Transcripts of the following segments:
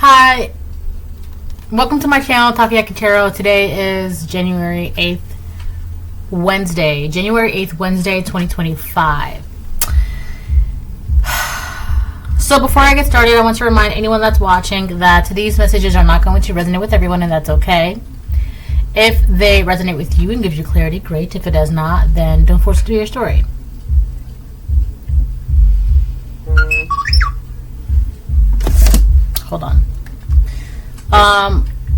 Hi, welcome to my channel, Takoyaki Tarot. Today is January 8th, Wednesday. January 8th, Wednesday, 2025. So before I get started, I want to remind anyone that's watching that these messages are not going to resonate with everyone, and that's okay. If they resonate with you and gives you clarity, great. If it does not, then don't force it to be your story. Hold on.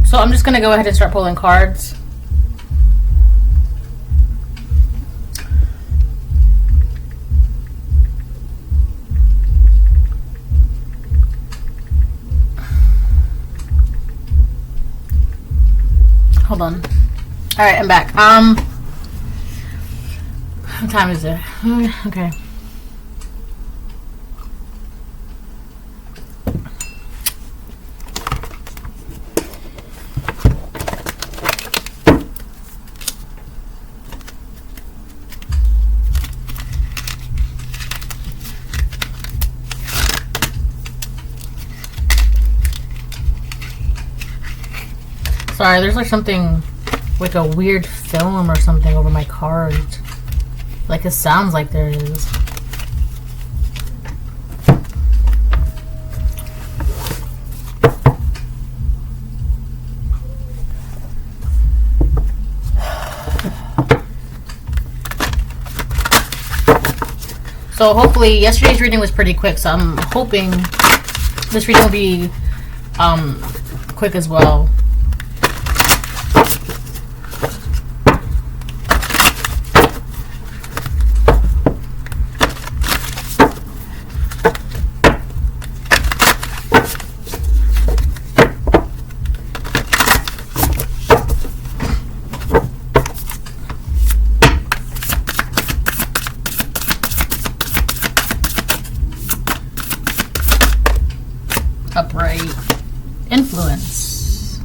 So I'm just gonna go ahead and start pulling cards. Hold on. All right, I'm back. What time is it? Okay. Sorry, there's like something, like a weird film or something over my cards. Like it sounds like there is. So hopefully, yesterday's reading was pretty quick, so I'm hoping this reading will be quick as well. Upright influence.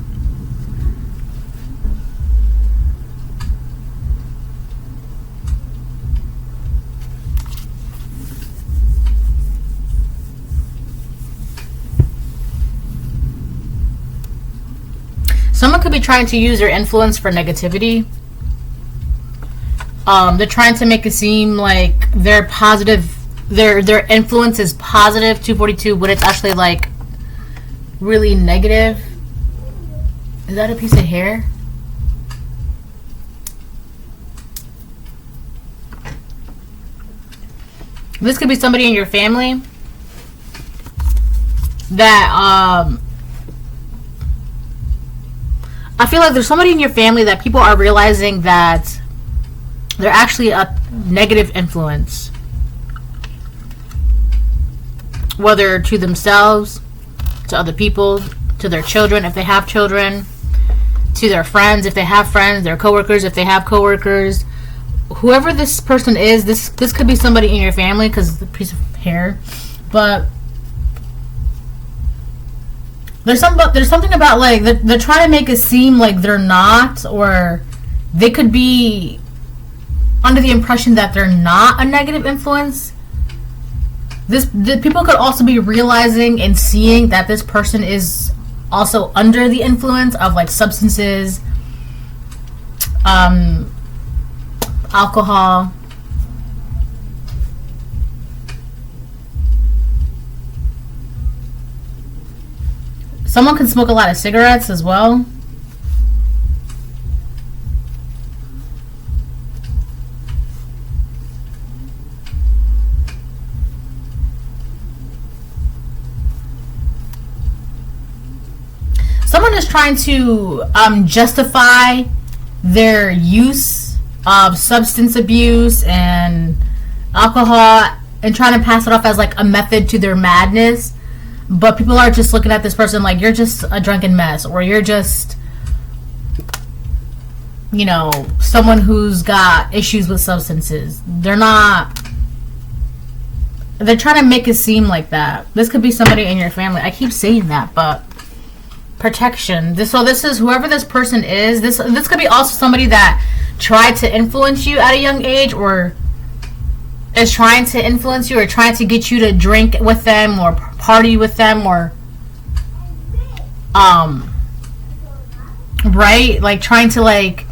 Someone could be trying to use their influence for negativity. They're trying to make it seem like they're positive. Their influence is positive, 242, but it's actually like really negative. Is that a piece of hair? This could be somebody in your family that I feel like there's somebody in your family that people are realizing that they're actually a negative influence, whether to themselves, to other people, to their children if they have children, to their friends if they have friends, their coworkers if they have coworkers. Whoever this person is, this could be somebody in your family because it's a piece of hair, but there's something about like they're trying to make it seem like they're not, or they could be under the impression that they're not a negative influence. The people could also be realizing and seeing that this person is also under the influence of like substances, alcohol. Someone can smoke a lot of cigarettes as well. Someone is trying to justify their use of substance abuse and alcohol and trying to pass it off as like a method to their madness. But people are just looking at this person like, you're just a drunken mess, or you're just, you know, someone who's got issues with substances. They're trying to make it seem like that. This could be somebody in your family. I keep saying that, but protection. This is whoever this person is. This could be also somebody that tried to influence you at a young age, or is trying to influence you, or trying to get you to drink with them or party with them, or right? Like trying to like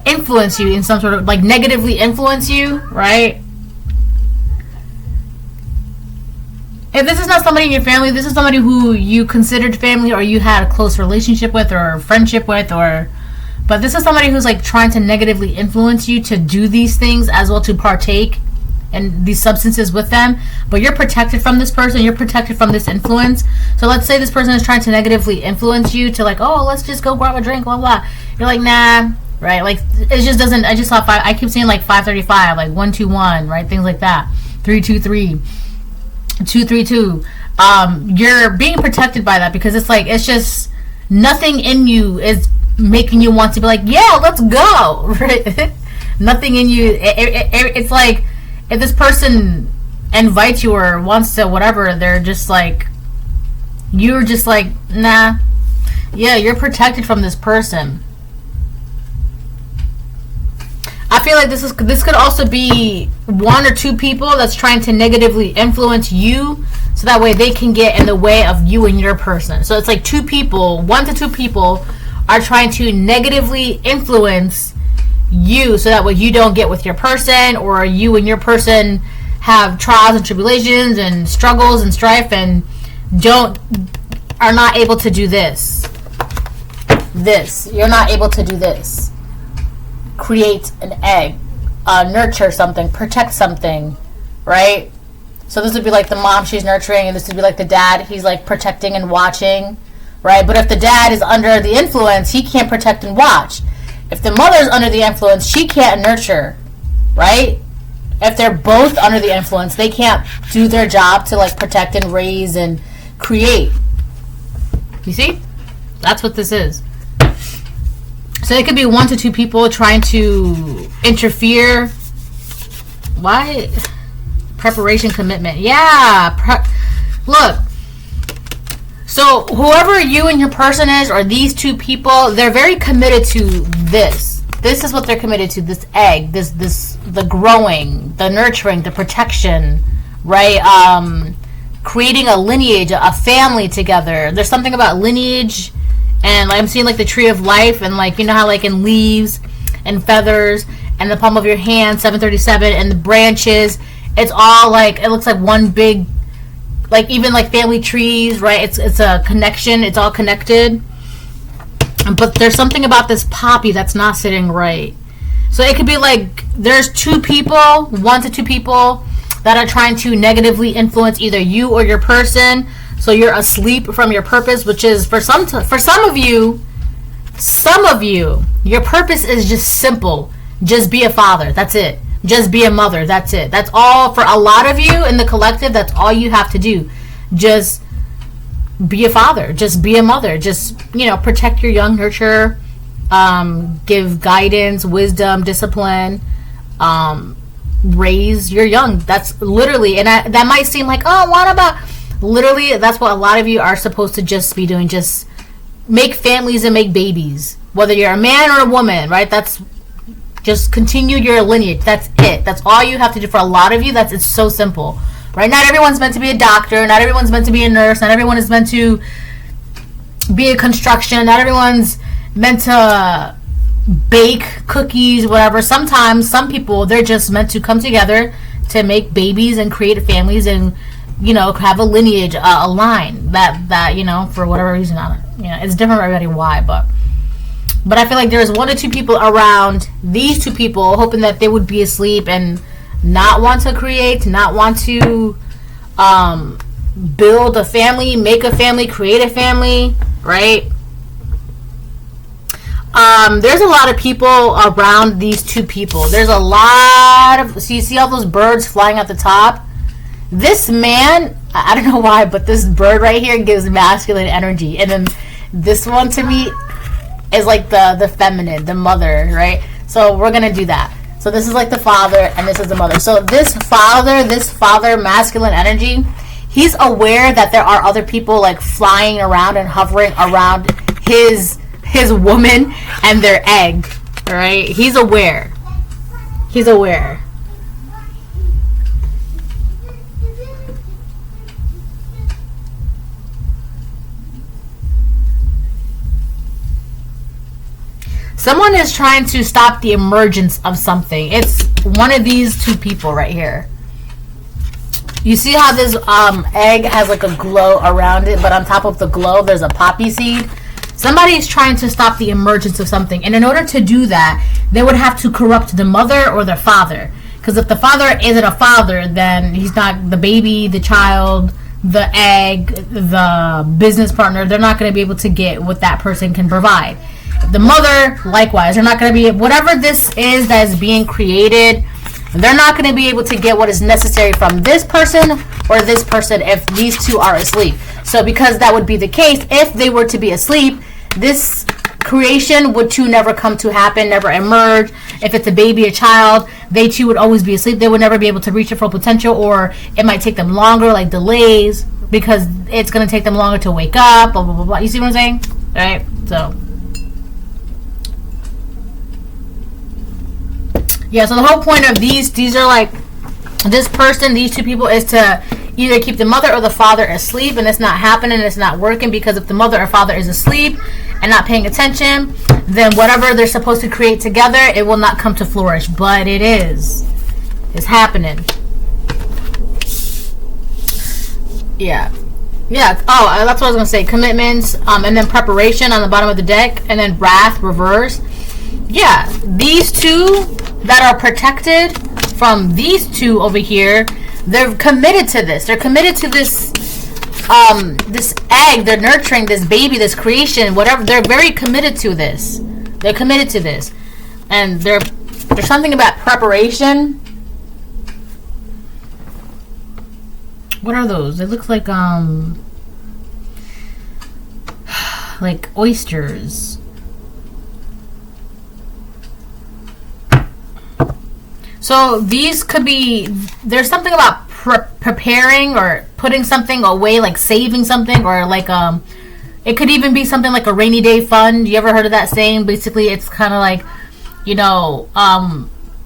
influence you in some sort of like negatively influence you, right? If this is not somebody in your family, this is somebody who you considered family or you had a close relationship with or friendship with, or but this is somebody who's like trying to negatively influence you to do these things as well, to partake in these substances with them. But you're protected from this person, you're protected from this influence. So let's say this person is trying to negatively influence you to like, oh, let's just go grab a drink, blah blah. You're like, nah, right? Like it just doesn't. I just saw five. I keep saying like 535, like 121, right? Things like that. 323. 232. You're being protected by that because it's like it's just nothing in you is making you want to be like, yeah, let's go, right? Nothing in you. It's like if this person invites you or wants to whatever, they're just like, you're just like, nah. Yeah, you're protected from this person. I feel like this could also be one or two people that's trying to negatively influence you, so that way they can get in the way of you and your person. So it's like two people, 1 to 2 people, are trying to negatively influence you, so that way you don't get with your person, or you and your person have trials and tribulations and struggles and strife, and are not able to do this. You're not able to do this. Create an egg, nurture something, protect something, right? So this would be like the mom, she's nurturing, and this would be like the dad, he's like protecting and watching, right? But if the dad is under the influence, he can't protect and watch. If the mother's under the influence, she can't nurture, right? If they're both under the influence, they can't do their job to like protect and raise and create. You see? That's what this is. So it could be 1 to 2 people trying to interfere. Why? Preparation, commitment. Yeah. Look. So whoever you and your person is, or these 2 people, they're very committed to this. This is what they're committed to. This egg. The growing, the nurturing, the protection, right? Creating a lineage, a family together. There's something about lineage. And like, I'm seeing like the tree of life, and like, you know how like in leaves and feathers and the palm of your hand, 737, and the branches, it's all like, it looks like one big, like even like family trees, right? It's a connection, it's all connected. But there's something about this poppy that's not sitting right. So it could be like there's 2 people, 1 to 2 people that are trying to negatively influence either you or your person. So you're asleep from your purpose, which is for some of you, your purpose is just simple. Just be a father. That's it. Just be a mother. That's it. That's all. For a lot of you in the collective, that's all you have to do. Just be a father. Just be a mother. Just, protect your young, nurture, give guidance, wisdom, discipline, raise your young. That's literally, and that might seem like, oh, what about... Literally, that's what a lot of you are supposed to just be doing. Just make families and make babies. Whether you're a man or a woman, right? That's just continue your lineage. That's it. That's all you have to do. For a lot of you, it's so simple, right? Not everyone's meant to be a doctor. Not everyone's meant to be a nurse. Not everyone is meant to be a construction. Not everyone's meant to bake cookies, whatever. Sometimes, some people, they're just meant to come together to make babies and create families and have a lineage, a line that for whatever reason, it's different for everybody why, but I feel like there's 1 to 2 people around these 2 people hoping that they would be asleep and not want to create, not want to build a family, make a family, create a family, right? There's a lot of people around these 2 people. There's a lot of, so you see all those birds flying at the top? This man, I don't know why, but this bird right here gives masculine energy. And then this one to me is like the feminine, the mother, right? So we're going to do that. So this is like the father and this is the mother. So this father masculine energy, he's aware that there are other people like flying around and hovering around his woman and their egg, right? He's aware. Someone is trying to stop the emergence of something. It's one of these two people right here. You see how this egg has like a glow around it, but on top of the glow there's a poppy seed? Somebody is trying to stop the emergence of something, and in order to do that, they would have to corrupt the mother or their father. Because if the father isn't a father, then he's not the baby, the child, the egg, the business partner. They're not going to be able to get what that person can provide. The mother, likewise, they're not going to be, whatever this is that is being created, they're not going to be able to get what is necessary from this person or this person if these two are asleep. So because that would be the case, if they were to be asleep, this creation would too never come to happen, never emerge. If it's a baby, a child, they too would always be asleep. They would never be able to reach their full potential, or it might take them longer, like delays, because it's going to take them longer to wake up, blah, blah, blah, blah. You see what I'm saying? All right? So, yeah, so the whole point of these are like, this person, these two people, is to either keep the mother or the father asleep, and it's not happening, it's not working, because if the mother or father is asleep and not paying attention, then whatever they're supposed to create together, it will not come to flourish. But it is. It's happening. Yeah. Yeah. Oh, that's what I was going to say. Commitments, and then preparation on the bottom of the deck, and then wrath, reverse. Yeah. These two that are protected from these two over here, they're committed to this. They're committed to this this egg. They're nurturing this baby, this creation, whatever. They're very committed to this. They're committed to this. And there's something about preparation. What are those? It looks like oysters. So these could be, there's something about preparing or putting something away, like saving something, or like it could even be something like a rainy day fund. You ever heard of that saying? Basically, it's kind of like, you know,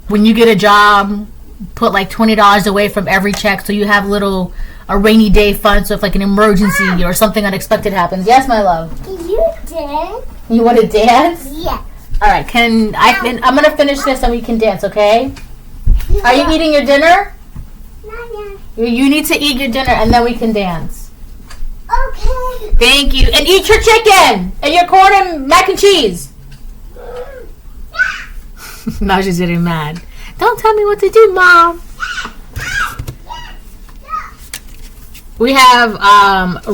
when you get a job, put like $20 away from every check, so you have a rainy day fund, so if like an emergency or something unexpected happens. Yes, my love. Can you dance? You want to dance? Yeah. All right. I'm gonna finish this and we can dance. Okay? Are you eating your dinner? Not You need to eat your dinner and then we can dance. Okay. Thank you. And eat your chicken and your corn and mac and cheese. Now she's getting mad. Don't tell me what to do, Mom. We have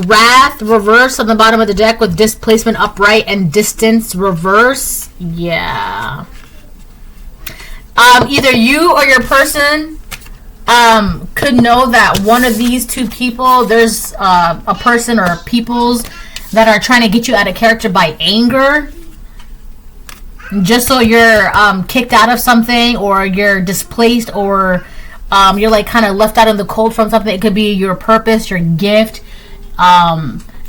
wrath reverse on the bottom of the deck with displacement upright and distance reverse. Yeah. Either you or your person could know that one of these two people, there's a person or peoples that are trying to get you out of character by anger, just so you're kicked out of something, or you're displaced, or you're like kind of left out in the cold from something. It could be your purpose, your gift,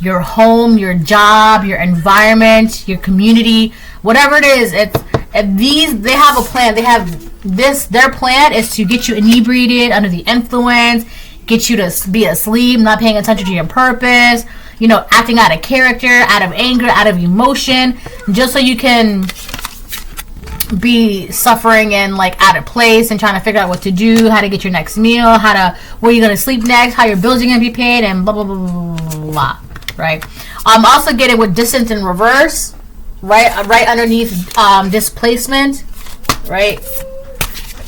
your home, your job, your environment, your community, whatever it is. They have a plan. They have this. Their plan is to get you inebriated, under the influence, get you to be asleep, not paying attention to your purpose, you know, acting out of character, out of anger, out of emotion, just so you can be suffering and like out of place and trying to figure out what to do, how to get your next meal, where you're gonna sleep next, how your bills are gonna be paid, and blah blah blah blah blah, blah, right? Also get it with distance in reverse, right underneath displacement, right?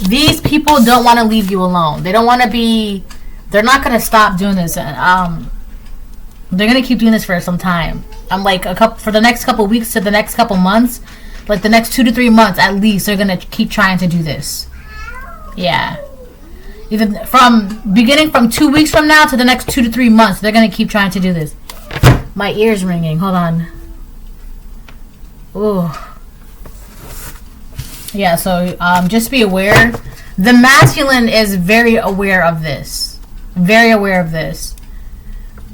These people don't want to leave you alone. They don't want to be. They're not gonna stop doing this, and they're gonna keep doing this for some time. I'm like for the next couple weeks to the next couple months. Like the next 2 to 3 months at least, they're gonna keep trying to do this. Yeah. Even beginning from 2 weeks from now to the next 2 to 3 months, they're gonna keep trying to do this. My ear's ringing. Hold on. Ooh. Yeah. So just be aware. The masculine is very aware of this. Very aware of this.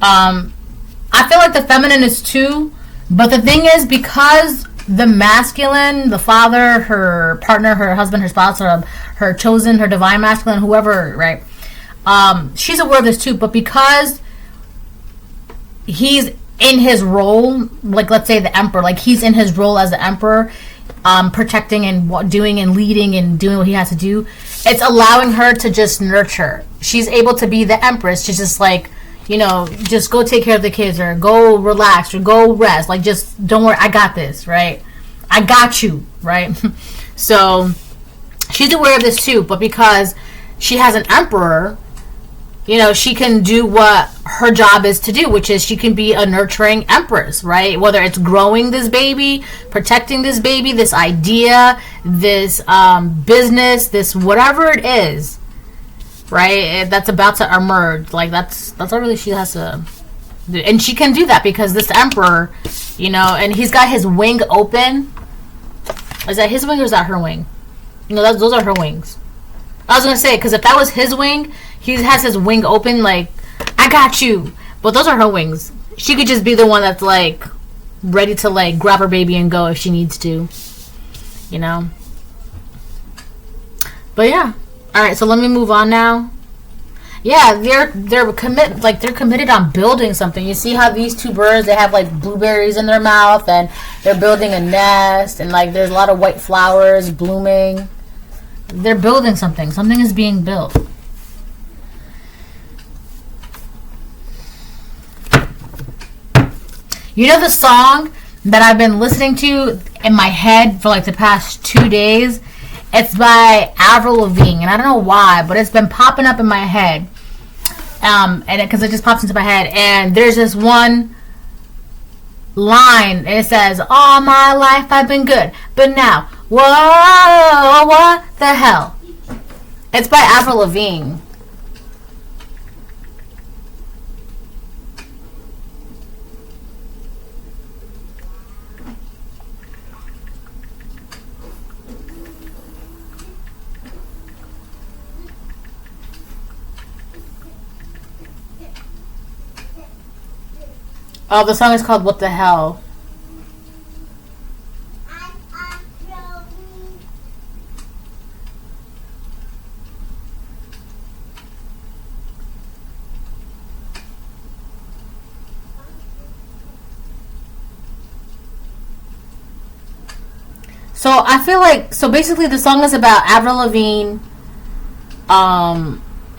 I feel like the feminine is too, but the thing is, because the masculine, the father, her partner, her husband, her spouse, or her chosen, her divine masculine, whoever, right? She's aware of this too, but because he's in his role, like let's say the emperor, like he's in his role as the emperor, protecting and doing and leading and doing what he has to do. It's allowing her to just nurture. She's able to be the empress. She's just like, you know, just go take care of the kids, or go relax, or go rest. Like, just don't worry, I got this, right? I got you, right? So she's aware of this too, but because she has an emperor, you know, she can do what her job is to do, which is she can be a nurturing empress, right? Whether it's growing this baby, protecting this baby, this idea, this business, this whatever it is, right? That's about to emerge. Like, that's what really she has to do. And she can do that because this emperor, you know, and he's got his wing open. Is that his wing or is that her wing? No, those are her wings. I was going to say, because if that was his wing, he has his wing open, like, I got you. But those are her wings. She could just be the one that's, like, ready to, like, grab her baby and go if she needs to. You know? But, yeah. Alright, so let me move on now. Yeah, they're committed on building something. You see how these two birds, they have, like, blueberries in their mouth, and they're building a nest, and, like, there's a lot of white flowers blooming. They're building something. Something is being built. You know the song that I've been listening to in my head for like the past 2 days? It's by Avril Lavigne, and I don't know why, but it's been popping up in my head. And because it just pops into my head. And there's this one line, and it says, all my life I've been good, but now, whoa, what the hell? It's by Avril Lavigne. Oh, the song is called What the Hell. So I feel like, so basically the song is about Avril Lavigne,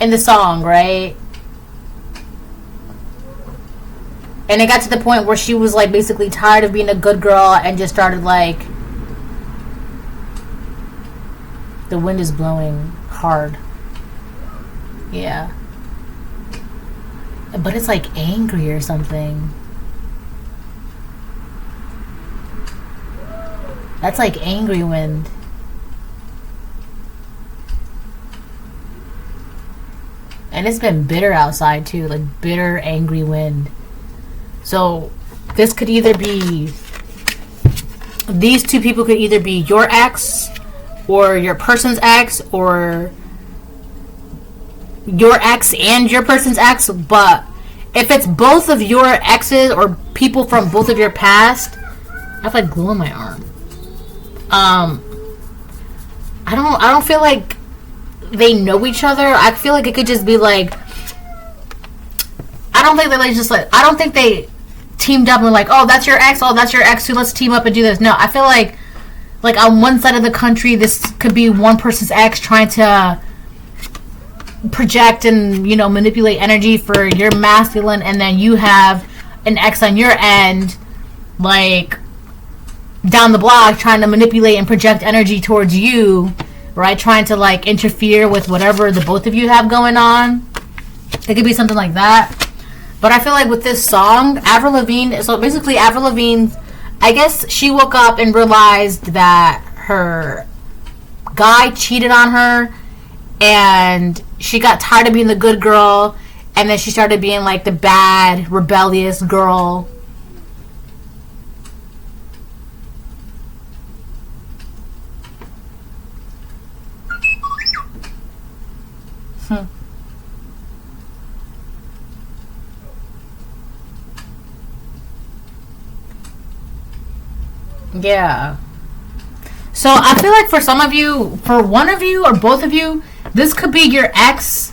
in the song, right? And it got to the point where she was like basically tired of being a good girl and just started like, the wind is blowing hard. Yeah. But it's like angry or something. That's like angry wind. And it's been bitter outside too, like bitter, angry wind. So this could either be, these two people could either be your ex or your person's ex, or your ex and your person's ex. But if it's both of your exes or people from both of your past, I have like glue on my arm. I don't feel like they know each other. I feel like it could just be like, I don't think they teamed up and like, oh, that's your ex, oh, that's your ex too, let's team up and do this. No, I feel like on one side of the country, this could be one person's ex trying to project and, you know, manipulate energy for your masculine, and then you have an ex on your end, like, down the block trying to manipulate and project energy towards you, right? Trying to like interfere with whatever the both of you have going on. It could be something like that. But I feel like with this song, Avril Lavigne, so basically Avril Lavigne, I guess she woke up and realized that her guy cheated on her, and she got tired of being the good girl, and then she started being like the bad, rebellious girl. Yeah. So I feel like for some of you, for one of you or both of you, this could be your ex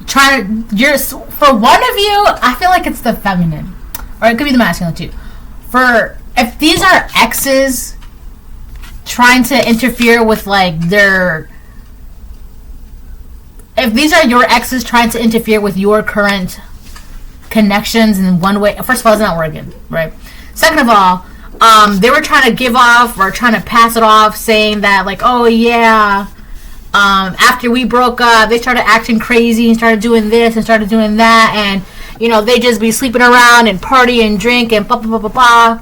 trying to, for one of you, I feel like it's the feminine, or it could be the masculine too. For if these are exes trying to interfere with like their, if these are your exes trying to interfere with your current connections in one way, first of all, it's not working, right? Second of all, they were trying to give off or trying to pass it off, saying that like, oh yeah, after we broke up, they started acting crazy and started doing this and started doing that, and you know, they just be sleeping around and party and drink and blah blah blah blah blah.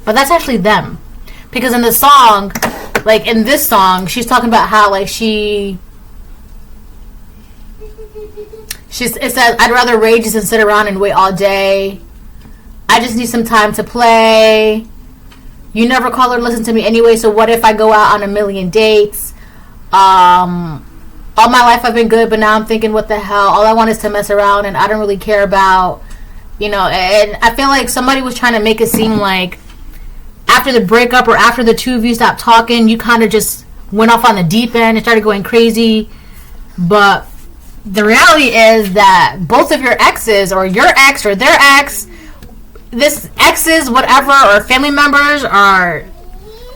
But that's actually them, because in the song, like in this song, she's talking about how like it says, I'd rather rage than sit around and wait all day. I just need some time to play. You never call or listen to me anyway, so what if I go out on a million dates? All my life I've been good, but now I'm thinking, what the hell? All I want is to mess around, and I don't really care about, you know, and I feel like somebody was trying to make it seem like after the breakup or after the two of you stopped talking, you kind of just went off on the deep end and started going crazy. But the reality is that both of your exes, or your ex or their ex, this exes, whatever, or family members, are,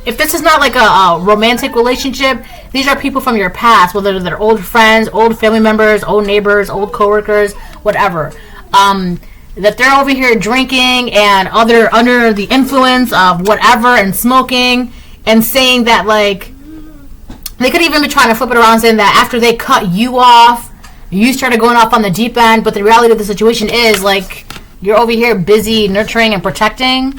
if this is not like a romantic relationship, these are people from your past, whether they're old friends, old family members, old neighbors, old coworkers, whatever. That they're over here drinking and under the influence of whatever and smoking, and saying that like, they could even be trying to flip it around, saying that after they cut you off, you started going off on the deep end. But the reality of the situation is like, you're over here busy nurturing and protecting,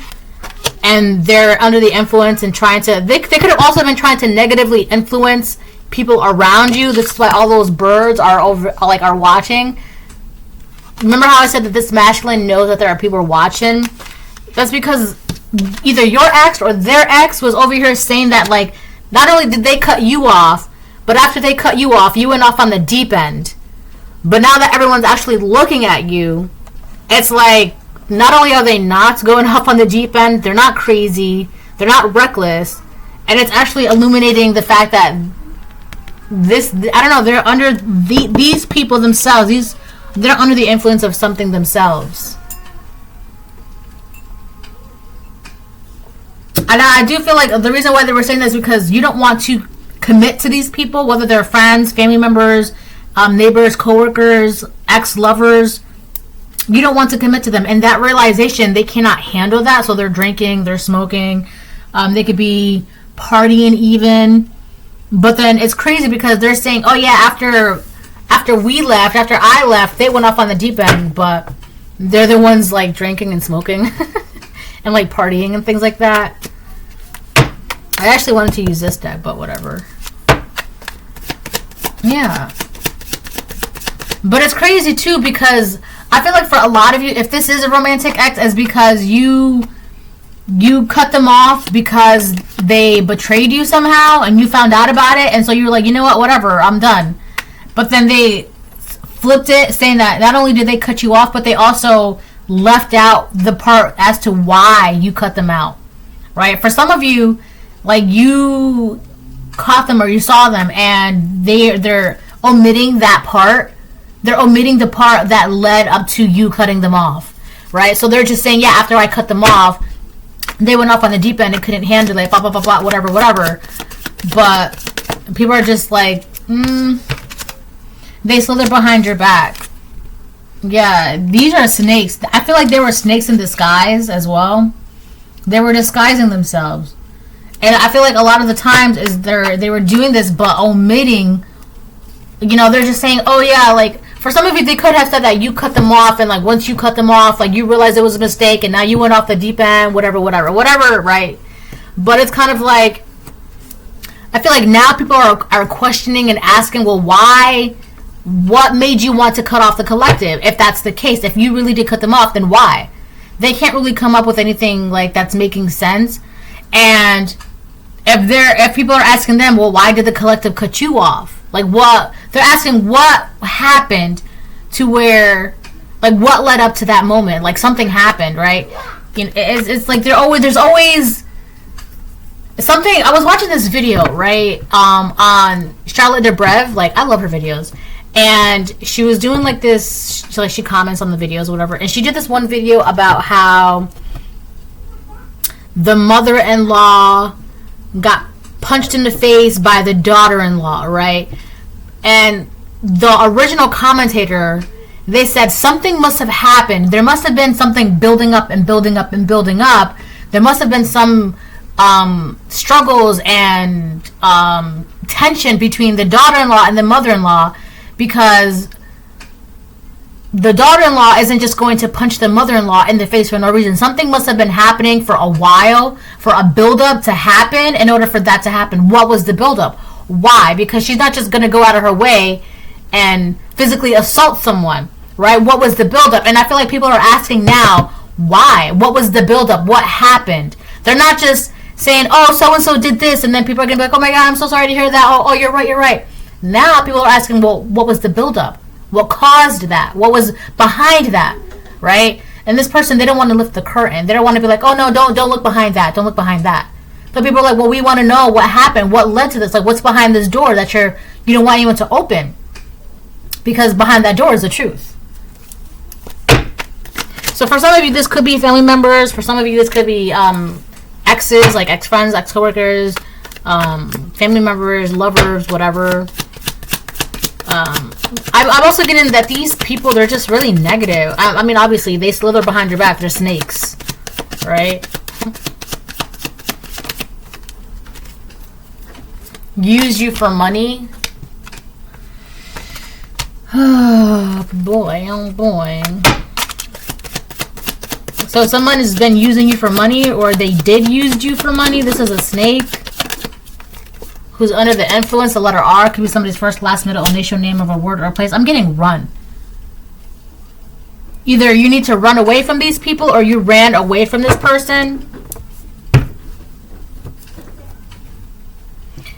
and they're under the influence and trying to, they could have also been trying to negatively influence people around you. This is why all those birds are watching. Remember how I said that this masculine knows that there are people watching? That's because either your ex or their ex was over here saying that like, not only did they cut you off, but after they cut you off, you went off on the deep end. But now that everyone's actually looking at you, it's like, not only are they not going off on the deep end, they're not crazy, they're not reckless, and it's actually illuminating the fact that this, I don't know, they're under these people themselves, they're under the influence of something themselves. And I do feel like the reason why they were saying this is because you don't want to commit to these people, whether they're friends, family members, neighbors, coworkers, ex-lovers. You don't want to commit to them. And that realization, they cannot handle that. So they're drinking, they're smoking. They could be partying even. But then it's crazy because they're saying, oh yeah, after we left, after I left, they went off on the deep end. But they're the ones like drinking and smoking and like partying and things like that. I actually wanted to use this deck, but whatever. Yeah. But it's crazy too, because I feel like for a lot of you, if this is a romantic ex, it's because you cut them off because they betrayed you somehow and you found out about it, and so you were like, you know what, whatever, I'm done. But then they flipped it, saying that not only did they cut you off, but they also left out the part as to why you cut them out, right? For some of you, like, you caught them or you saw them and they're omitting that part. They're omitting the part that led up to you cutting them off, right? So they're just saying, yeah, after I cut them off, they went off on the deep end and couldn't handle it, blah, blah, blah, blah, whatever, whatever. But people are just like, they slither behind your back. Yeah, these are snakes. I feel like they were snakes in disguise as well. They were disguising themselves. And I feel like a lot of the times is they were doing this but omitting, you know, they're just saying, oh yeah, like, for some of you, they could have said that you cut them off, and like once you cut them off, like you realized it was a mistake, and now you went off the deep end, whatever, right? But it's kind of like, I feel like now people are questioning and asking, well, why? What made you want to cut off the collective? If that's the case, if you really did cut them off, then why? They can't really come up with anything like that's making sense. And if people are asking them, well, why did the collective cut you off? Like, what? They're asking what happened to where, like, what led up to that moment? Like, something happened, right? You know, it's like there's always something. I was watching this video, right, on Charlotte DeBrev. Like, I love her videos. And she was doing, like, this, she comments on the videos or whatever. And she did this one video about how the mother-in-law got punched in the face by the daughter-in-law, right? And the original commentator, they said something must have happened. There must have been something building up and building up and building up. There must have been some struggles and tension between the daughter-in-law and the mother-in-law, because the daughter-in-law isn't just going to punch the mother-in-law in the face for no reason. Something must have been happening for a while for a build-up to happen in order for that to happen. What was the build-up? Why? Because she's not just going to go out of her way and physically assault someone, right? What was the build-up? And I feel like people are asking now, why? What was the build-up? What happened? They're not just saying, oh, so-and-so did this, and then people are going to be like, oh my God, I'm so sorry to hear that. Oh, you're right. Now people are asking, well, what was the build-up? What caused that? What was behind that, right? And this person, they don't want to lift the curtain. They don't want to be like, oh no, don't look behind that. Don't look behind that. But people are like, well, we want to know what happened. What led to this? Like, what's behind this door that you don't want anyone to open? Because behind that door is the truth. So for some of you, this could be family members. For some of you, this could be exes, like ex-friends, ex-coworkers, family members, lovers, whatever. I'm also getting that these people, they're just really negative. I mean, obviously, they slither behind your back. They're snakes, right? Use you for money. Oh, boy. Oh, boy. So someone has been using you for money, or they did use you for money. This is a snake who's under the influence. The letter R could be somebody's first, last, middle, initial name of a word or a place. I'm getting run. Either you need to run away from these people, or you ran away from this person.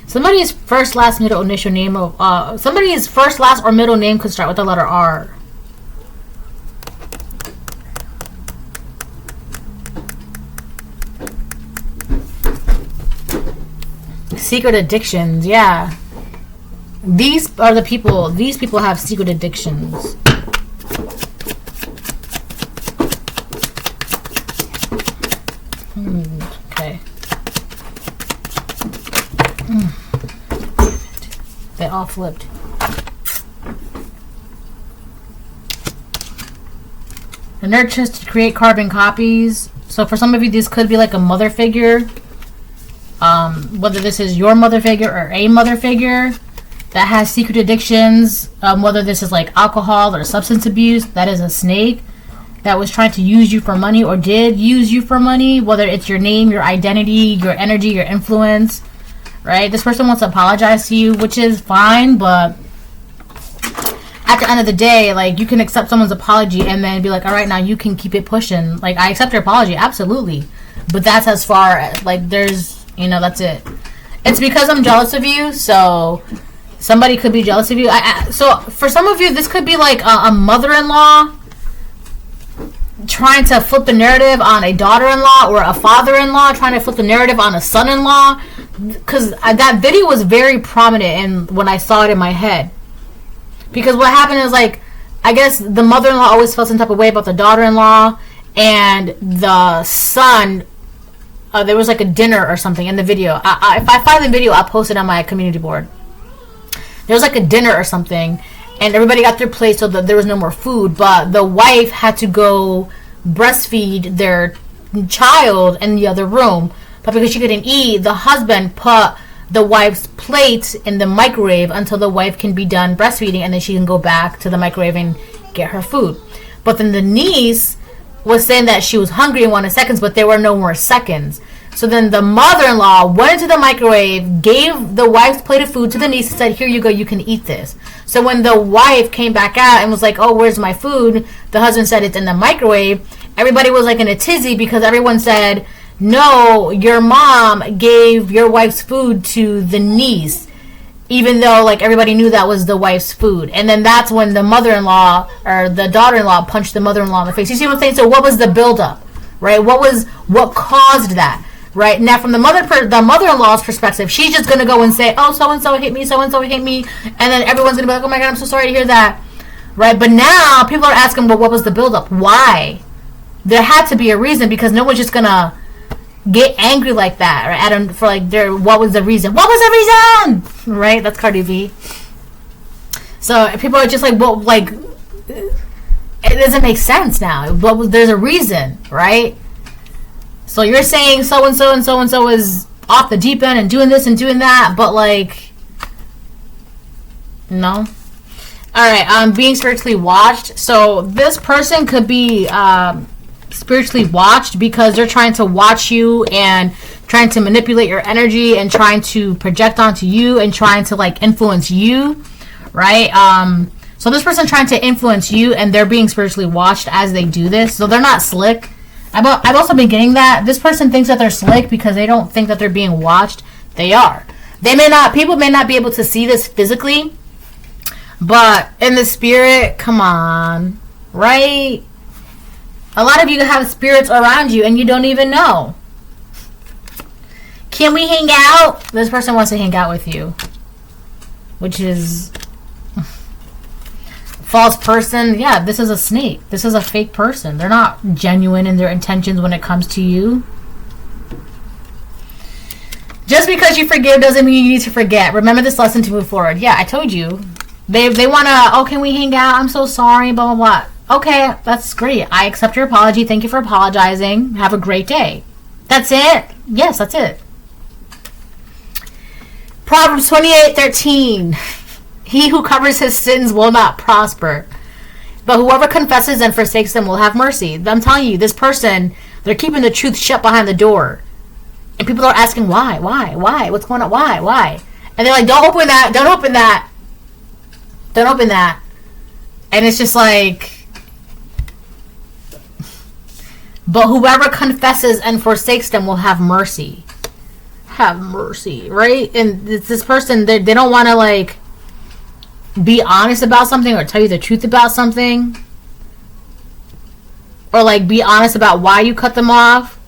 Somebody's first, last, middle, initial name of somebody's first, last, or middle name could start with the letter R. Secret addictions, yeah. These are the people. These people have secret addictions. Okay. They all flipped. The nurtures to create carbon copies. So for some of you, this could be like a mother figure. Whether this is your mother figure or a mother figure that has secret addictions, whether this is like alcohol or substance abuse, that is a snake that was trying to use you for money or did use you for money, whether it's your name, your identity, your energy, your influence, right? This person wants to apologize to you, which is fine, but at the end of the day, like, you can accept someone's apology and then be like, all right, now you can keep it pushing. Like, I accept your apology, absolutely, but that's as far as, like, there's, you know, that's it. It's because I'm jealous of you, so somebody could be jealous of you. So for some of you, this could be like a mother-in-law trying to flip the narrative on a daughter-in-law, or a father-in-law trying to flip the narrative on a son-in-law. Because that video was very prominent when I saw it in my head. Because what happened is, like, I guess the mother-in-law always felt some type of way about the daughter-in-law, and the son, there was like a dinner or something in the video. If I find the video, I'll post it on my community board. There was like a dinner or something, and everybody got their plate so that there was no more food, but the wife had to go breastfeed their child in the other room. But because she couldn't eat, the husband put the wife's plate in the microwave until the wife can be done breastfeeding, and then she can go back to the microwave and get her food. But then the niece was saying that she was hungry and wanted seconds, but there were no more seconds. So then the mother-in-law went into the microwave, gave the wife's plate of food to the niece, and said, here you go, you can eat this. So when the wife came back out and was like, oh, where's my food? The husband said it's in the microwave. Everybody was like in a tizzy because everyone said, no, your mom gave your wife's food to the niece, even though, like, everybody knew that was the wife's food. And then that's when the mother-in-law or the daughter-in-law punched the mother-in-law in the face. You see what I'm saying? So what was the buildup, right? What caused that, right? Now, from the mother-in-law's perspective, she's just going to go and say, oh, so-and-so hit me, so-and-so hit me. And then everyone's going to be like, oh my God, I'm so sorry to hear that, right? But now people are asking, well, what was the buildup? Why? There had to be a reason, because no one's just going to get angry like that, right? For like what was the reason? What was the reason? Right? That's Cardi B. So people are just like, well, like it doesn't make sense now. There's a reason, right? So you're saying so and so and so and so is off the deep end and doing this and doing that, but like, no. Alright, being spiritually watched. So this person could be spiritually watched because they're trying to watch you and trying to manipulate your energy and trying to project onto you and trying to like influence you, right? So this person trying to influence you and they're being spiritually watched as they do this. So they're not slick. I've also been getting that this person thinks that they're slick because they don't think that they're being watched. They are. People may not be able to see this physically, but in the spirit, come on, right? A lot of you have spirits around you and you don't even know. Can we hang out? This person wants to hang out with you, which is false person. Yeah, this is a snake. This is a fake person. They're not genuine in their intentions when it comes to you. Just because you forgive doesn't mean you need to forget. Remember this lesson to move forward. Yeah, I told you. They want to, oh, can we hang out? I'm so sorry, blah, blah, blah. Okay, that's great. I accept your apology. Thank you for apologizing. Have a great day. That's it? Yes, that's it. Proverbs 28:13. He who covers his sins will not prosper, but whoever confesses and forsakes them will have mercy. I'm telling you, this person, they're keeping the truth shut behind the door. And people are asking, why? What's going on? Why? And they're like, don't open that. Don't open that. And it's just like, but whoever confesses and forsakes them will have mercy. Have mercy, right? And it's this person, they don't want to like be honest about something or tell you the truth about something, or like be honest about why you cut them off.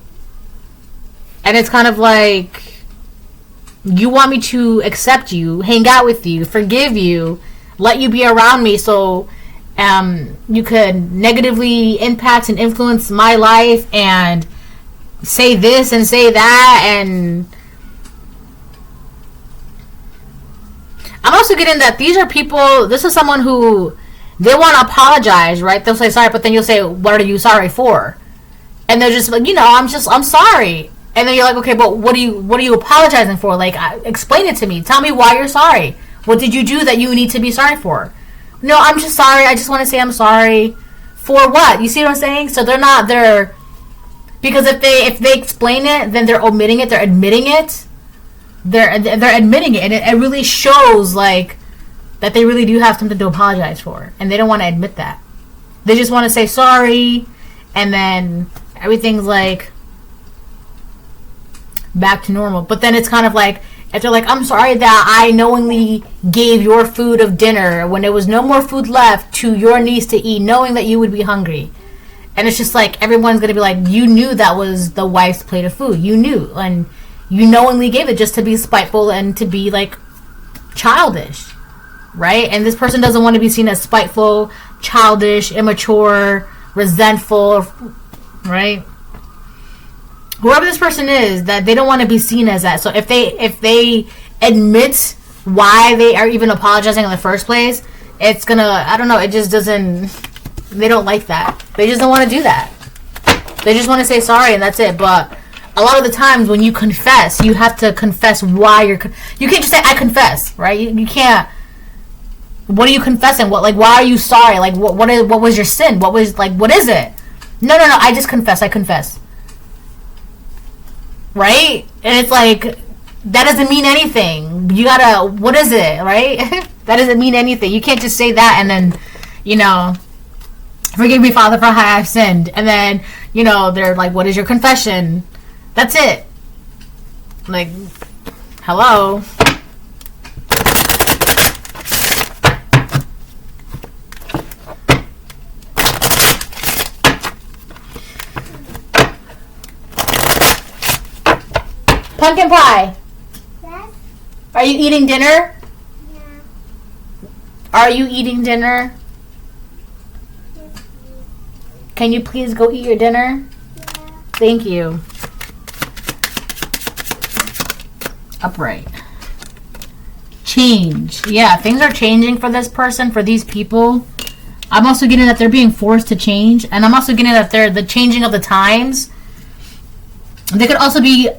And it's kind of like, you want me to accept you, hang out with you, forgive you, let you be around me so you could negatively impact and influence my life and say this and say that. And I'm also getting that these are people, this is someone who, they want to apologize, right? They'll say sorry, but then you'll say, what are you sorry for? And they're just like, I'm sorry. And then you're like, okay, but what are you apologizing for? Like, explain it to me. Tell me why you're sorry. What did you do that you need to be sorry for? No, I'm just sorry. I just want to say I'm sorry. For what? You see what I'm saying? So they're because if they explain it, then they're omitting it. They're admitting it. They're admitting it, and it really shows like that they really do have something to apologize for, and they don't want to admit that. They just want to say sorry, and then everything's like back to normal. But then it's kind of like, if they're like, I'm sorry that I knowingly gave your food of dinner when there was no more food left to your niece to eat, knowing that you would be hungry. And it's just like, everyone's going to be like, you knew that was the wife's plate of food. You knew. And you knowingly gave it just to be spiteful and to be like childish. Right? And this person doesn't want to be seen as spiteful, childish, immature, resentful. Right? Whoever this person is, that they don't want to be seen as that. So if they admit why they are even apologizing in the first place, it's gonna, I don't know, it just doesn't, they don't like that. They just don't want to do that. They just want to say sorry and that's it. But a lot of the times when you confess, you have to confess why you can't just say I confess, right? You can't. What are you confessing? What, like, why are you sorry? Like, what was your sin? What is it? No, I just confess. I confess. Right? And it's like, that doesn't mean anything. You gotta, what is it, right? That doesn't mean anything. You can't just say that and then, forgive me, Father, for how I've sinned. And then, they're like, what is your confession? That's it. Like, hello? Pumpkin pie. Yes. Are you eating dinner? Yeah. Are you eating dinner? Can you please go eat your dinner? Yeah. Thank you. Upright. Change. Yeah, things are changing for this person, for these people. I'm also getting that they're being forced to change. And I'm also getting that they're the changing of the times. They could also be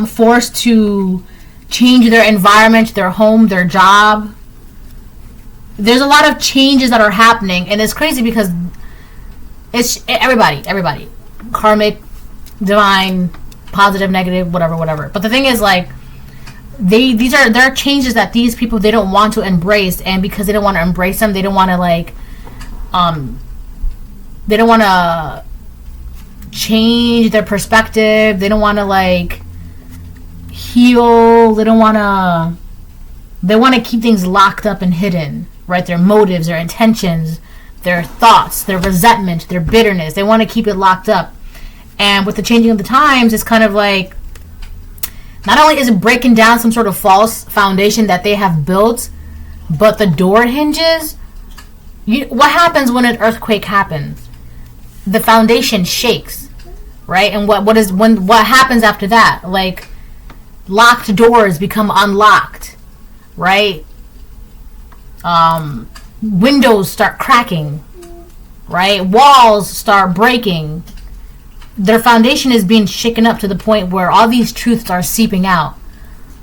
forced to change their environment, their home, their job. There's a lot of changes that are happening. And it's crazy because it's everybody. Karmic, divine, positive, negative, whatever. But the thing is, like, there are changes that these people, they don't want to embrace, and because they don't want to embrace them, they don't want to, like, they don't want to change their perspective. They don't want to, like, heal. They want to keep things locked up and hidden, right? Their motives, their intentions, their thoughts, their resentment, their bitterness. They want to keep it locked up. And with the changing of the times, it's kind of like, not only is it breaking down some sort of false foundation that they have built, but the door hinges. What happens when an earthquake happens? The foundation shakes, right? And what happens after that? Like, locked doors become unlocked, right? Windows start cracking, right? Walls start breaking. Their foundation is being shaken up to the point where all these truths are seeping out,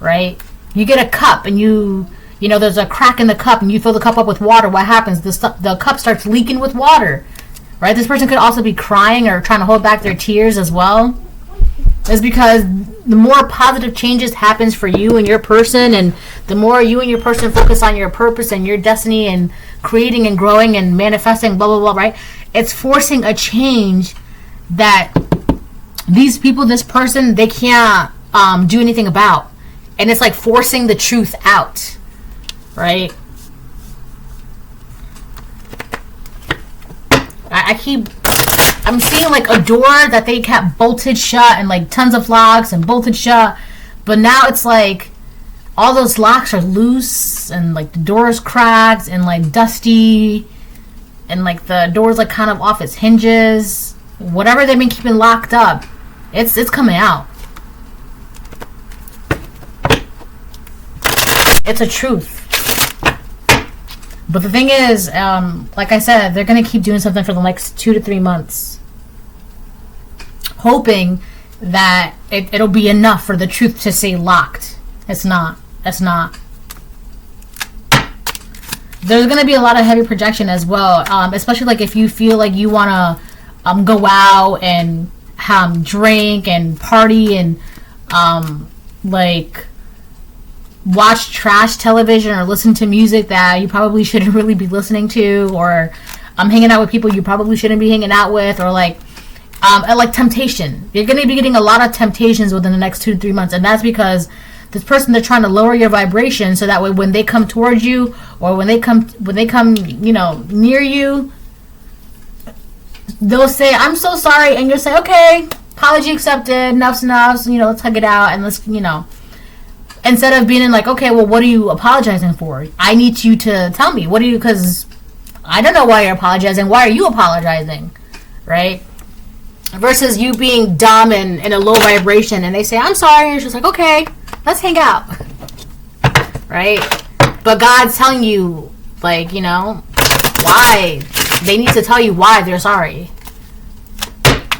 right? You get a cup and you know, there's a crack in the cup and you fill the cup up with water. What happens? The cup starts leaking with water, right? This person could also be crying or trying to hold back their tears as well. It's because the more positive changes happens for you and your person, and the more you and your person focus on your purpose and your destiny and creating and growing and manifesting, blah, blah, blah, right? It's forcing a change that these people, this person, they can't do anything about. And it's like forcing the truth out, right? I'm seeing like a door that they kept bolted shut and like tons of locks and bolted shut. But now it's like all those locks are loose and like the door's cracked and like dusty. And like the door's like kind of off its hinges. Whatever they've been keeping locked up, it's coming out. It's a truth. But the thing is, like I said, they're going to keep doing something for the next 2 to 3 months. Hoping that it'll be enough for the truth to stay locked. It's not. It's not. There's going to be a lot of heavy projection as well. Especially like if you feel like you want to go out and drink and party and like watch trash television or listen to music that you probably shouldn't really be listening to, or hanging out with people you probably shouldn't be hanging out with, or like temptation. You're going to be getting a lot of temptations within the next 2 to 3 months, and that's because this person, they're trying to lower your vibration so that way when they come towards you, or when they come you know, near you, they'll say, "I'm so sorry," and you'll say, "Okay, apology accepted, enough's enough, you know, let's hug it out and let's, you know." Instead of being in like, "Okay, well, what are you apologizing for? I need you to tell me. What are you, because I don't know why you're apologizing. Why are you apologizing?" Right? Versus you being dumb and in a low vibration and they say, "I'm sorry," and you're just like, "Okay, let's hang out." Right? But God's telling you, like, you know, why. They need to tell you why they're sorry.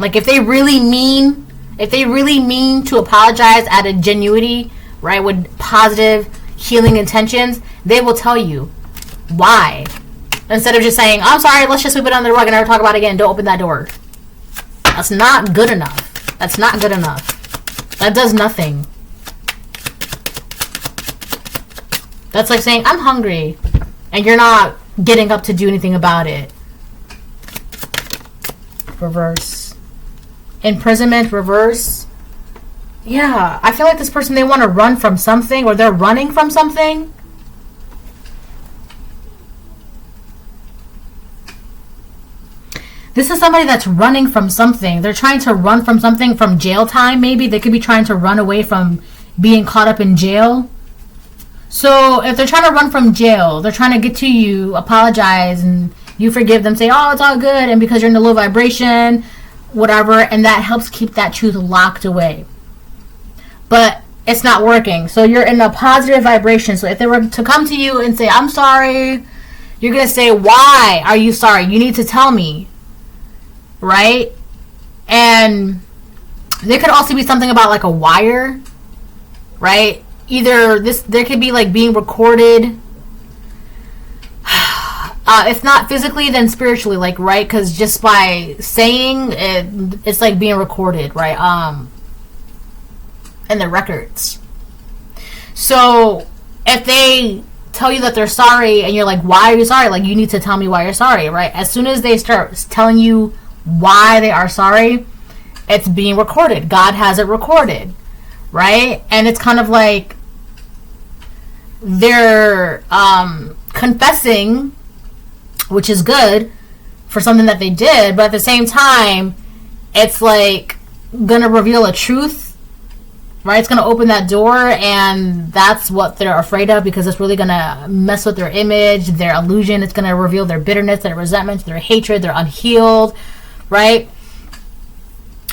Like, if they really mean to apologize out of genuity, right, with positive healing intentions, they will tell you why. Instead of just saying, "I'm sorry, let's just sweep it under the rug and never talk about it again. Don't open that door." That's not good enough. That's not good enough. That does nothing. That's like saying, "I'm hungry," and you're not getting up to do anything about it. Reverse. Imprisonment, reverse. Yeah, I feel like this person, they want to run from something, or they're running from something. This is somebody that's running from something. They're trying to run from something, from jail time, maybe. They could be trying to run away from being caught up in jail. So if they're trying to run from jail, they're trying to get to you, apologize, and you forgive them, say, "Oh, it's all good," and because you're in the low vibration, whatever, and that helps keep that truth locked away. But it's not working. So you're in a positive vibration. So if they were to come to you and say, I'm sorry, you're going to say, why are you sorry? You need to tell me. Right? And there could also be something about like a wire. Right? Either there could be like being recorded. If not physically, then spiritually, like, right? Because just by saying it, it's like being recorded, right? In the records. So if they tell you that they're sorry and you're like, why are you sorry? Like, you need to tell me why you're sorry, right? As soon as they start telling you why they are sorry, it's being recorded. God has it recorded, right? And it's kind of like they're confessing, which is good for something that they did, but at the same time, it's like gonna reveal a truth. Right, it's going to open that door, and that's what they're afraid of, because it's really going to mess with their image, their illusion. It's going to reveal their bitterness, their resentment, their hatred, their unhealed, right?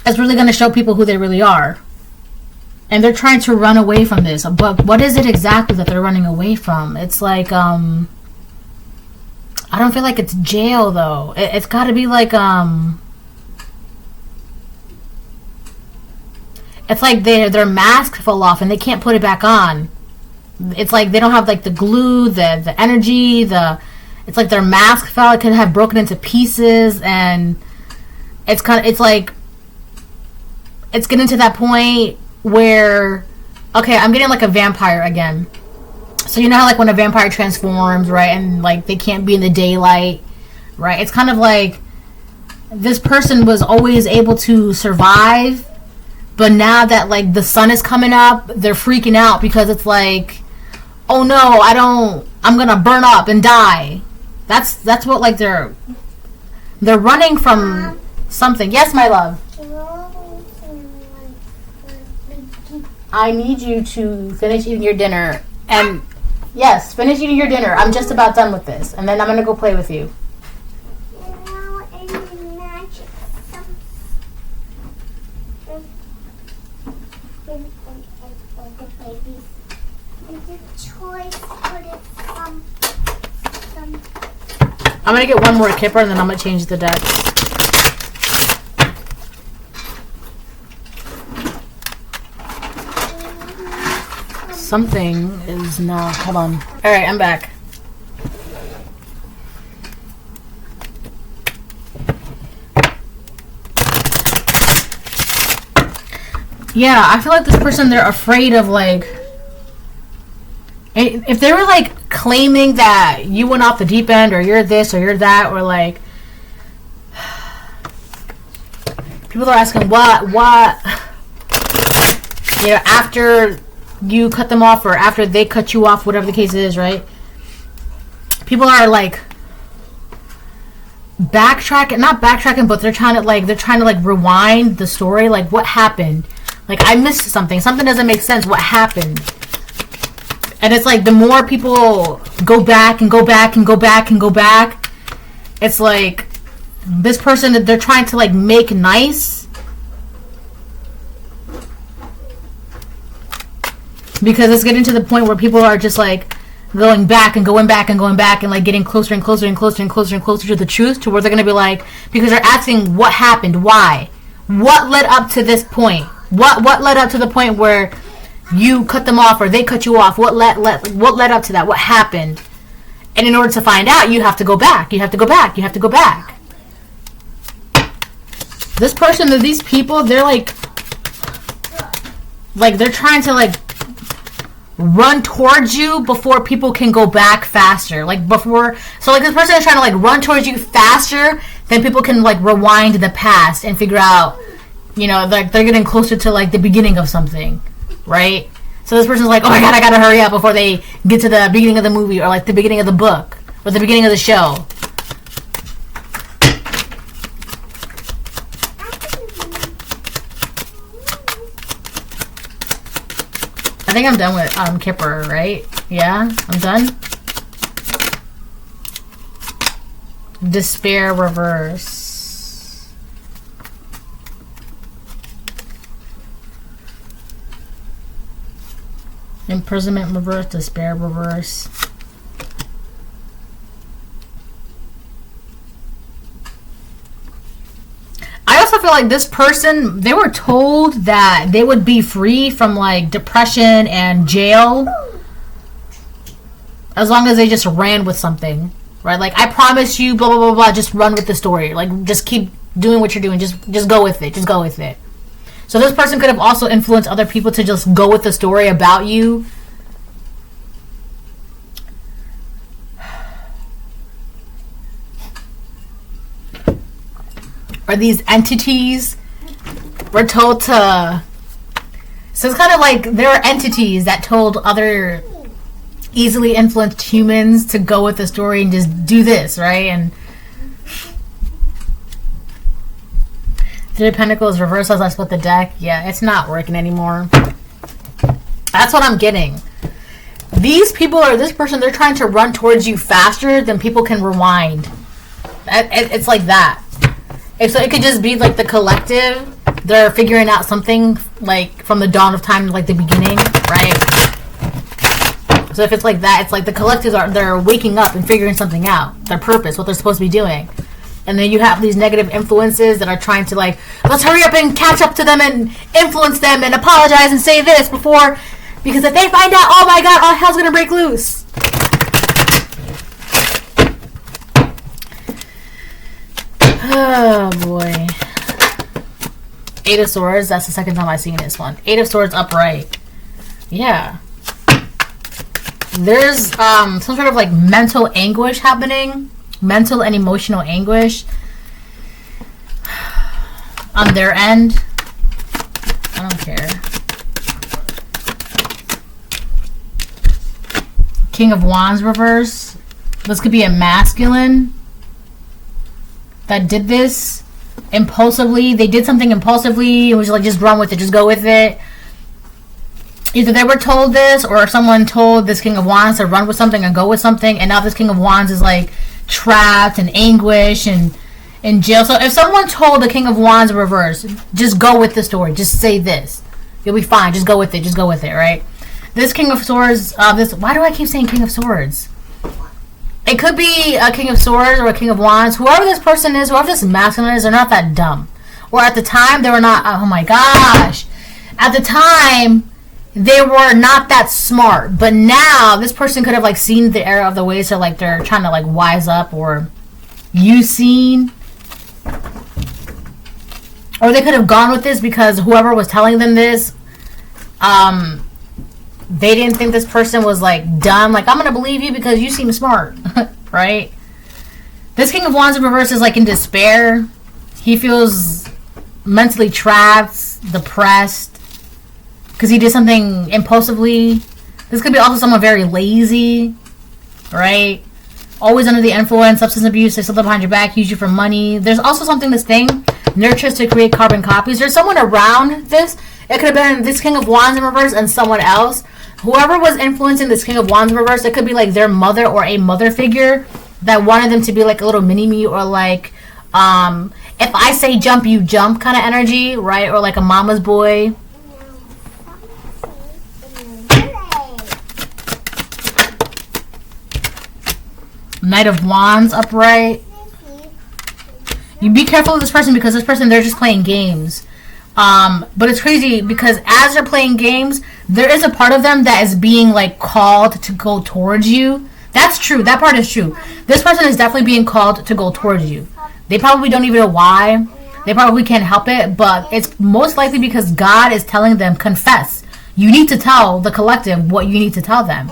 It's really going to show people who they really are. And they're trying to run away from this. But what is it exactly that they're running away from? It's like, I don't feel like it's jail, though. It's got to be like, it's like their mask fell off and they can't put it back on. It's like they don't have like the glue, the energy, it's like their mask fell. It could have broken into pieces, and it's like it's getting to that point where, okay, I'm getting like a vampire again. So you know how like when a vampire transforms, right, and like they can't be in the daylight, right? It's kind of like this person was always able to survive. But now that, like, the sun is coming up, they're freaking out because it's like, oh no, I'm gonna burn up and die. That's what, like, they're running from something. Yes, my love. I need you to finish eating your dinner. And, yes, finish eating your dinner. I'm just about done with this. And then I'm gonna go play with you. I'm gonna get one more kipper and then I'm gonna change the deck. Something is not. Hold on. Alright, I'm back. Yeah, I feel like this person, they're afraid of, like, if they were like claiming that you went off the deep end, or you're this or you're that, or like people are asking what you know, after you cut them off or after they cut you off, whatever the case is, right? People are like not backtracking, but they're trying to rewind the story, like what happened, like I missed something doesn't make sense, what happened? And it's like the more people go back and go back and go back and go back, it's like this person that they're trying to like make nice, because it's getting to the point where people are just like going back and going back and going back and like getting closer and closer and closer and closer and closer to the truth, to where they're going to be like, because they're asking what happened, why, what led up to this point, what led up to the point where you cut them off or they cut you off, what led up to that, what happened? And in order to find out, you have to go back, you have to go back, you have to go back. This person, these people, they're like they're trying to like run towards you before people can go back faster, like before, so like this person is trying to like run towards you faster than people can like rewind the past and figure out, you know, like they're getting closer to like the beginning of something. Right? So this person's like, oh my god, I gotta hurry up before they get to the beginning of the movie, or like the beginning of the book, or the beginning of the show. I think I'm done with Kipper, right? Yeah? I'm done? Despair reverse. Imprisonment reverse, despair reverse. I also feel like this person, they were told that they would be free from like depression and jail as long as they just ran with something, right? Like, I promise you, blah, blah, blah, blah, just run with the story. Like, just keep doing what you're doing. Just go with it. Just go with it. So this person could have also influenced other people to just go with the story about you. Or these entities were told to... So it's kind of like there are entities that told other easily influenced humans to go with the story and just do this, right? And Three of Pentacles reverse as I split the deck. Yeah, it's not working anymore. That's what I'm getting. These people or this person, they're trying to run towards you faster than people can rewind. It's like that. So it could just be like the collective. They're figuring out something like from the dawn of time, like the beginning, right? So if it's like that, it's like the collectives they're waking up and figuring something out, their purpose, what they're supposed to be doing. And then you have these negative influences that are trying to like, let's hurry up and catch up to them and influence them and apologize and say this before, because if they find out, oh my god, all hell's gonna break loose. Oh boy. Eight of Swords, that's the second time I've seen this one. Eight of Swords upright. Yeah. There's some sort of like mental anguish happening. Mental and emotional anguish on their end. I don't care. King of Wands reverse. This could be a masculine that did this impulsively. They did something impulsively. It was like, just run with it, just go with it. Either they were told this, or someone told this King of Wands to run with something and go with something, and now this King of Wands is like trapped and anguish and in jail. So if someone told the King of Wands reverse, just go with the story, just say this, you'll be fine, just go with it, right? This King of Swords, why do I keep saying King of Swords? It could be a King of Swords or a King of Wands. Whoever this person is, whoever this masculine is, they're not that dumb. Or at the time, they were not, oh my gosh. At the time, they were not that smart. But now, this person could have like seen the error of the way, so like they're trying to like wise up, or you seen. Or they could have gone with this because whoever was telling them this, they didn't think this person was like dumb. Like, I'm gonna believe you because you seem smart, right? This King of Wands in reverse is like in despair. He feels mentally trapped, depressed, because he did something impulsively. This could be also someone very lazy, right? Always under the influence, substance abuse, they slip behind your back, use you for money. There's also something, this thing nurtures to create carbon copies. There's someone around this. It could have been this King of Wands in reverse and someone else. Whoever was influencing this King of Wands in reverse, it could be like their mother or a mother figure that wanted them to be like a little mini-me, or like, if I say jump, you jump kind of energy, right? Or like a mama's boy. Knight of Wands upright. You be careful with this person, because this person, they're just playing games. But it's crazy because as they're playing games, there is a part of them that is being like called to go towards you. That's true. That part is true. This person is definitely being called to go towards you. They probably don't even know why. They probably can't help it, but it's most likely because God is telling them, confess. You need to tell the collective what you need to tell them.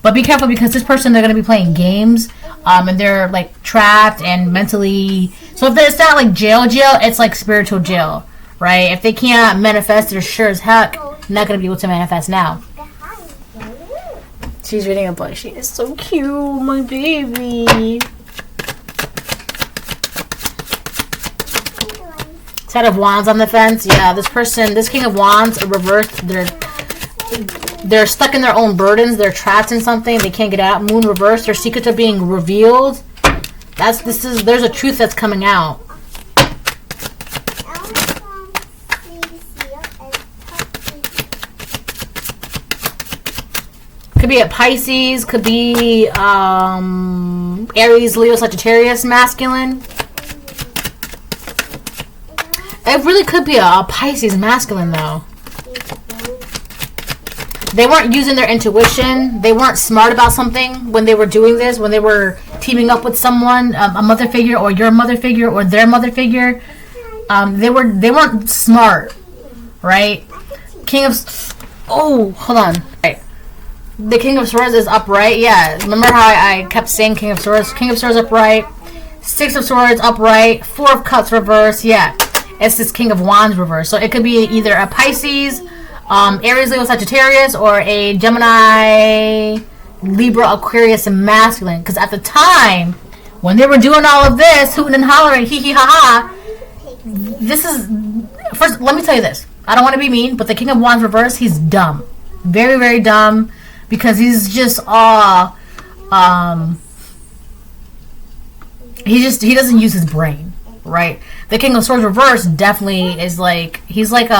But be careful, because this person, they're going to be playing games, and they're like trapped and mentally. So if it's not like jail, it's like spiritual jail, right? If they can't manifest, they're sure as heck not going to be able to manifest now. She's reading a book. She is so cute, my baby. Ten of Wands on the fence. Yeah, this person, this King of Wands reversed. They're stuck in their own burdens. They're trapped in something. They can't get out. Moon reversed. Their secrets are being revealed. There's a truth that's coming out. Could be a Pisces, could be Aries, Leo, Sagittarius, masculine. It really could be a Pisces masculine, though. They weren't using their intuition. They weren't smart about something when they were doing this, when they were teaming up with someone, a mother figure or your mother figure or their mother figure. They weren't smart, right? King of... Oh, hold on. Right. The King of Swords is upright. Yeah, remember how I kept saying King of Swords? King of Swords upright. Six of Swords upright. Four of Cups reverse. Yeah, it's this King of Wands reverse. So it could be either a Pisces, Aries, Leo, Sagittarius, or a Gemini, Libra, Aquarius, and masculine. Because at the time, when they were doing all of this, hooting and hollering, hee hee ha ha, this is... First, let me tell you this. I don't want to be mean, but the King of Wands reverse, he's dumb. Very, very dumb. Because he's just he doesn't use his brain, right? The King of Swords reverse definitely is like, he's not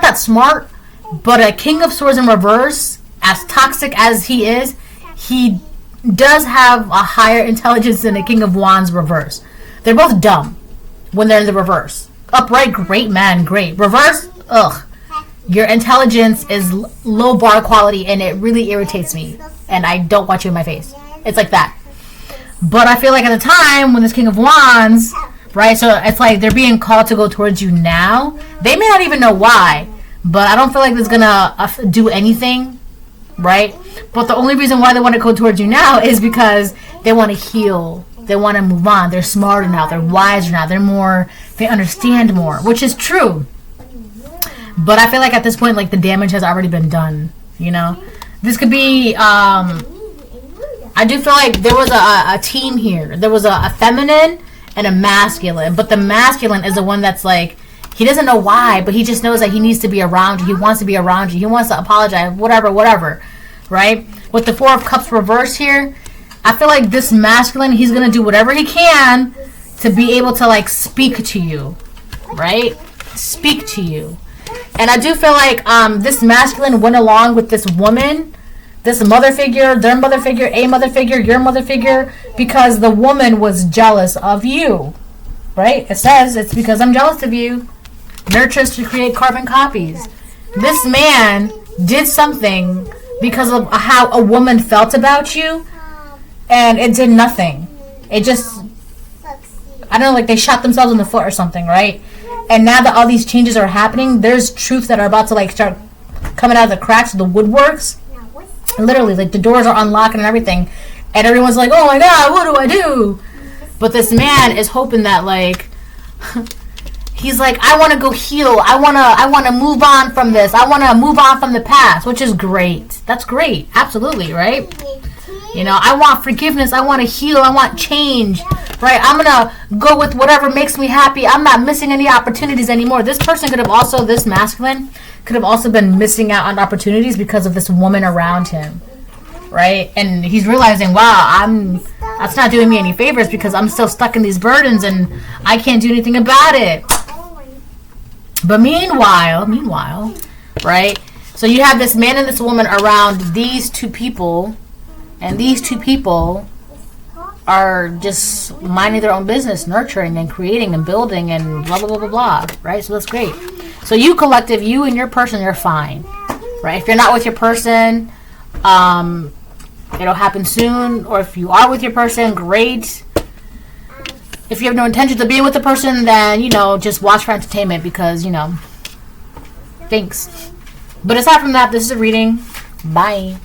that smart, but a King of Swords in reverse, as toxic as he is, he does have a higher intelligence than a King of Wands reverse. They're both dumb when they're in the reverse. Upright, great man, great. Reverse, ugh. Your intelligence is low bar quality, and it really irritates me. And I don't want you in my face. It's like that. But I feel like at the time, when this King of Wands, right, so it's like they're being called to go towards you now. They may not even know why, but I don't feel like it's going to do anything, right? But the only reason why they want to go towards you now is because they want to heal. They want to move on. They're smarter now. They're wiser now. They understand more, which is true. But I feel like at this point, like, the damage has already been done, you know? This could be, I do feel like there was a team here. There was a feminine and a masculine. But the masculine is the one that's like, he doesn't know why, but he just knows that he needs to be around you. He wants to be around you. He wants to apologize, whatever, right? With the Four of Cups reverse here, I feel like this masculine, he's going to do whatever he can to be able to, like, speak to you, right? Speak to you. And I do feel like this masculine went along with this woman, this mother figure, their mother figure, a mother figure, your mother figure, because the woman was jealous of you, right? It says, it's because I'm jealous of you. Nurtures to create carbon copies. This man did something because of how a woman felt about you, and it did nothing. It just, I don't know, like they shot themselves in the foot or something, right? And now that all these changes are happening, there's truths that are about to, like, start coming out of the cracks of the woodworks. Literally, like, the doors are unlocking and everything. And everyone's like, oh my God, what do I do? But this man is hoping that, like, he's like, I want to go heal. I want to move on from this. I want to move on from the past, which is great. That's great. Absolutely, right? You know, I want forgiveness. I want to heal. I want change. Right? I'm going to go with whatever makes me happy. I'm not missing any opportunities anymore. This person could have also, this masculine, could have also been missing out on opportunities because of this woman around him. Right? And he's realizing, wow, that's not doing me any favors because I'm still stuck in these burdens and I can't do anything about it. But meanwhile, right? So you have this man and this woman around these two people. And these two people are just minding their own business, nurturing and creating and building and blah, blah, blah, blah, blah, right? So that's great. So you collective, you and your person, you're fine, right? If you're not with your person, it'll happen soon. Or if you are with your person, great. If you have no intentions of being with the person, then, you know, just watch for entertainment because, you know, thanks. But aside from that, this is a reading. Bye.